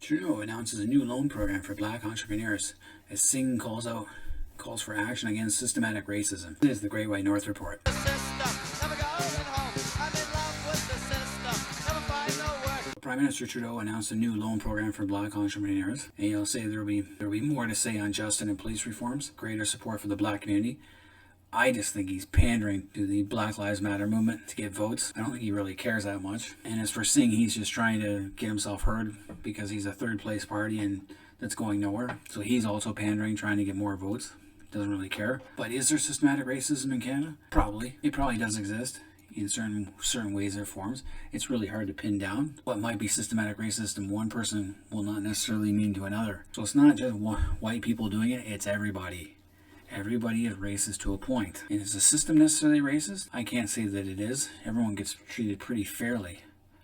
Trudeau announces a new loan program for black entrepreneurs as Singh calls for action against systematic racism. This is the Great White North Report. Prime Minister Trudeau announced a new loan program for black entrepreneurs, and he'll say there will be more to say on justice and police reforms, greater support for the black community. I just think he's pandering to the Black Lives Matter movement to get votes. I don't think he really cares that much. And as for Singh, he's just trying to get himself heard because he's a third place party and that's going nowhere. So he's also pandering, trying to get more votes. Doesn't really care. But is there systematic racism in Canada? Probably. It probably does exist in certain ways or forms. It's really hard to pin down. What might be systematic racism to one person will not necessarily mean to another. So it's not just white people doing it, it's everybody. Everybody is racist to a point. And is the system necessarily racist? I can't say that it is. Everyone gets treated pretty fairly.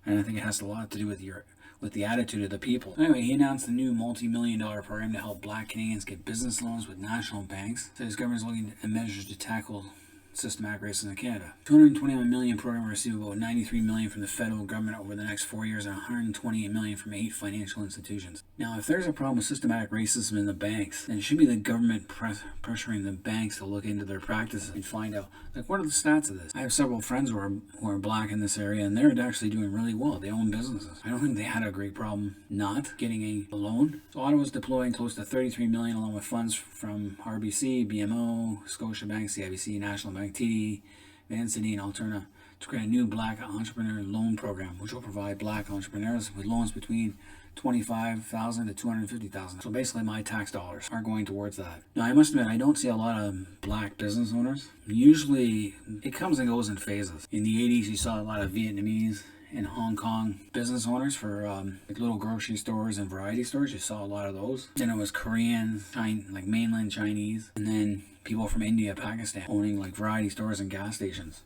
And I think it has a lot to do with the attitude of the people. Anyway, he announced a new multi-million-dollar program to help black Canadians get business loans with national banks. So his government is looking at measures to tackle systematic racism in Canada. $221 million program will receive about $93 million from the federal government over the next 4 years and $128 million from 8 financial institutions. Now, if there's a problem with systematic racism in the banks, then it should be the government pressuring the banks to look into their practices and find out, like, what are the stats of this? I have several friends who are black in this area, and they're actually doing really well. They own businesses. I don't think they had a great problem not getting a loan. So Ottawa's deploying close to $33 million along with funds from RBC, BMO, Scotiabank, CIBC, National Bank, TD, Vancity, and Alterna to create a new black entrepreneur loan program, which will provide black entrepreneurs with loans between $25,000 to $250,000. So basically my tax dollars are going towards that. Now I must admit, I don't see a lot of black business owners. Usually it comes and goes in phases. In the 80s you saw a lot of Vietnamese and Hong Kong business owners for like little grocery stores and variety stores. You saw a lot of those. Then it was Korean, like mainland Chinese, and then people from India, Pakistan owning like variety stores and gas stations.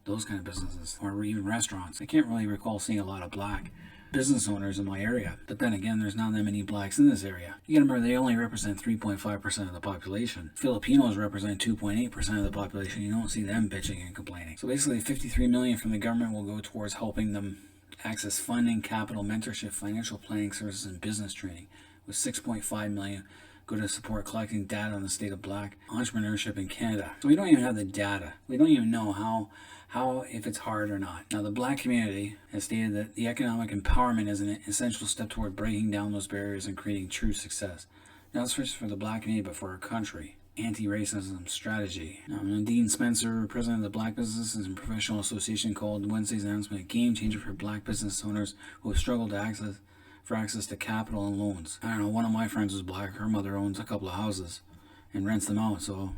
Those kind of businesses, or even restaurants. I can't really recall seeing a lot of black business owners in my area. But then again, there's not that many blacks in this area. You gotta remember, they only represent 3.5% of the population. Filipinos represent 2.8% of the population. You don't see them bitching and complaining. So basically, $53 million from the government will go towards helping them access funding, capital, mentorship, financial planning services, and business training, with $6.5 million go to support collecting data on the state of black entrepreneurship in Canada. So we don't even have the data. We don't even know how if it's hard or not. Now, the black community has stated that the economic empowerment is an essential step toward breaking down those barriers and creating true success. Not just for the black community, but for our country. Anti-racism strategy. Now, Nadine Spencer, president of the Black Businesses and Professional Association, called Wednesday's announcement a game changer for black business owners who have struggled for access to capital and loans. I don't know, one of my friends was black. Her mother owns a couple of houses and rents them out, so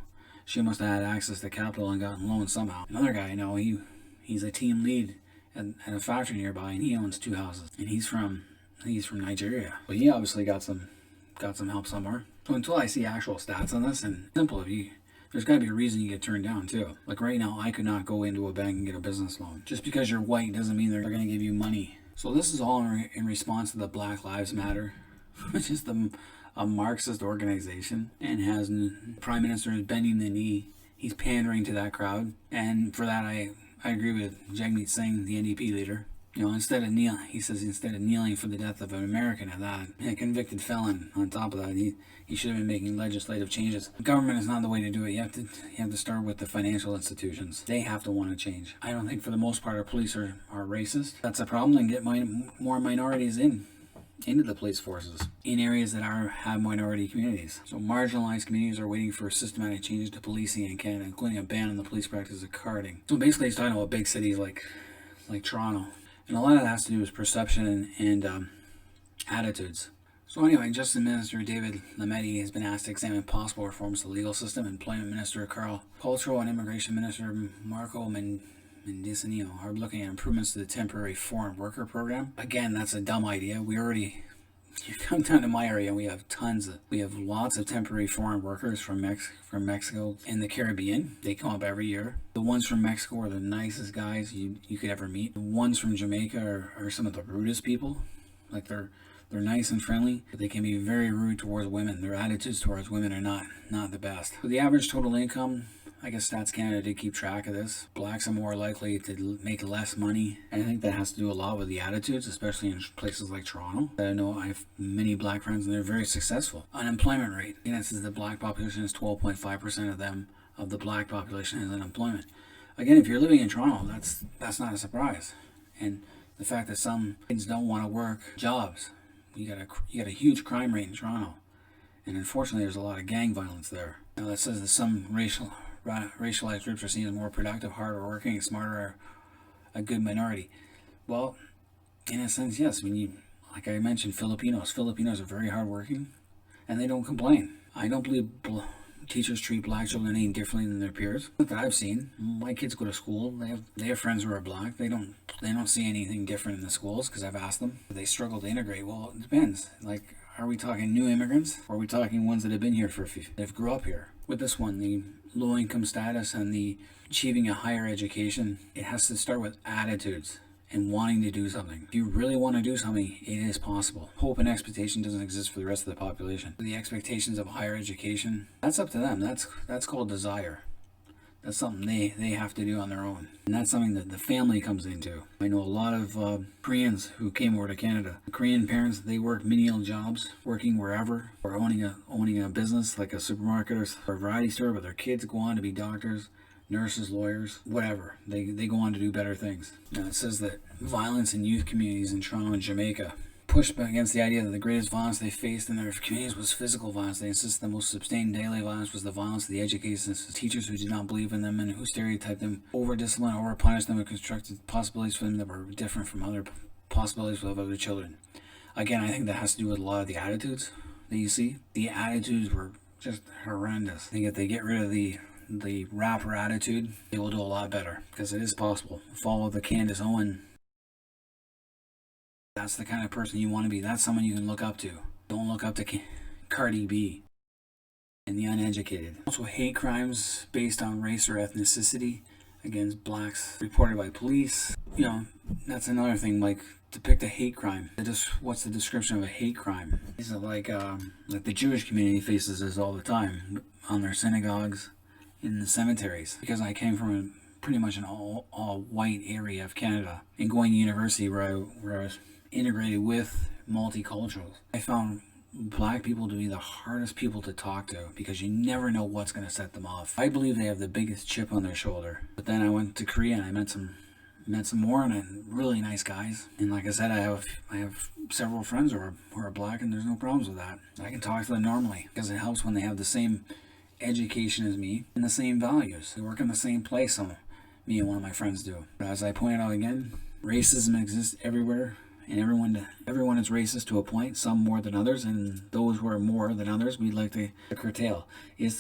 she must have had access to capital and gotten loans somehow. Another guy I know, he's a team lead at a factory nearby, and he owns 2 houses. And he's from Nigeria. But he obviously got some help somewhere. So until I see actual stats on this, and simple, there's got to be a reason you get turned down too. Like right now, I could not go into a bank and get a business loan. Just because you're white doesn't mean they're going to give you money. So this is all in response to the Black Lives Matter, which is a Marxist organization, and has Prime Minister is bending the knee. He's pandering to that crowd, and for that I agree with Jagmeet Singh, the NDP leader. You know, instead of kneeling for the death of an American at that, a convicted felon on top of that, he should have been making legislative changes. Government is not the way to do it. You have to start with the financial institutions. They have to want to change. I don't think for the most part our police are racist. That's a problem. Then get more minorities into the police forces in areas that have minority communities. So marginalized communities are waiting for systematic changes to policing in Canada, including a ban on the police practice of carding. So basically he's talking about big cities like Toronto. And a lot of that has to do with perception and attitudes. So anyway, Justice Minister David Lametti has been asked to examine possible reforms to the legal system. Employment Minister Cultural and Immigration Minister Marco Mendicino are looking at improvements to the temporary foreign worker program. Again, that's a dumb idea. You come down to my area, we have lots of temporary foreign workers from Mexico and the Caribbean. They come up every year. The ones from Mexico are the nicest guys you could ever meet. The ones from Jamaica are some of the rudest people. Like they're nice and friendly, but they can be very rude towards women. Their attitudes towards women are not the best. So the average total income I guess Stats Canada did keep track of this. Blacks are more likely to make less money. And I think that has to do a lot with the attitudes, especially in places like Toronto. I know I have many black friends and they're very successful. Unemployment rate. It says the black population is 12.5% of them, of the black population has unemployment. Again, if you're living in Toronto, that's not a surprise. And the fact that some kids don't want to work jobs. You got a huge crime rate in Toronto. And unfortunately, there's a lot of gang violence there. Now, that says that some racialized groups are seen as more productive, harder working, and smarter, a good minority. Well, in a sense, yes. Like I mentioned, Filipinos are very hardworking, and they don't complain. I don't believe teachers treat black children any differently than their peers. Look, that I've seen. My kids go to school. They have friends who are black. They don't see anything different in the schools because I've asked them. They struggle to integrate. Well, it depends. Like, are we talking new immigrants, or are we talking ones that have been here they've grew up here? With this one, the low income status and the achieving a higher education, it has to start with attitudes and wanting to do something. If you really want to do something, it is possible. Hope and expectation doesn't exist for the rest of the population. The expectations of higher education, that's up to them. That's called desire. That's something they have to do on their own. And that's something that the family comes into. I know a lot of Koreans who came over to Canada. The Korean parents, they work menial jobs, working wherever, or owning a business like a supermarket or a variety store, but their kids go on to be doctors, nurses, lawyers, whatever. They go on to do better things. Now it says that violence in youth communities in Toronto and Jamaica pushed back against the idea that the greatest violence they faced in their communities was physical violence. They insist the most sustained daily violence was the violence of the educators, teachers who did not believe in them and who stereotyped them, over-disciplined, over-punished them, and constructed possibilities for them that were different from other possibilities of other children. Again, I think that has to do with a lot of the attitudes that you see. The attitudes were just horrendous. I think if they get rid of the rapper attitude, they will do a lot better, because it is possible. Follow the Candace Owen. That's the kind of person you want to be. That's someone you can look up to. Don't look up to Cardi B and the uneducated. Also, hate crimes based on race or ethnicity against blacks reported by police. That's another thing. Like, depict a hate crime. What's the description of a hate crime? These are like the Jewish community faces this all the time on their synagogues, in the cemeteries. Because I came from pretty much an all white area of Canada, and going to university where I was integrated with multiculturals, I found black people to be the hardest people to talk to, because you never know what's going to set them off. I believe they have the biggest chip on their shoulder. But then I went to Korea and I met some more and really nice guys. And like I said, I have several friends who are black, and there's no problems with that. I can talk to them normally, because it helps when they have the same education as me and the same values. They work in the same place, me and one of my friends do. But as I pointed out again, racism exists everywhere. And everyone is racist to a point, some more than others, and those who are more than others, we'd like to curtail. Is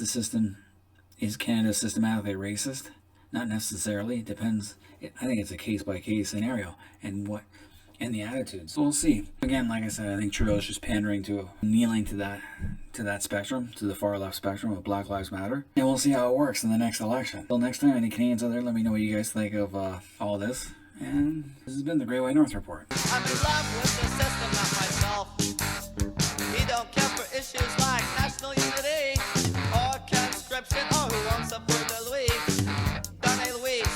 Canada systematically racist? Not necessarily. It depends. I think it's a case-by-case scenario, and the attitudes. So we'll see. Again, like I said, I think Trudeau's just pandering kneeling to that spectrum, to the far left spectrum of Black Lives Matter, and we'll see how it works in the next election. Until next time, any Canadians out there, let me know what you guys think of all this. And this has been the Great White North Report. I'm in love with the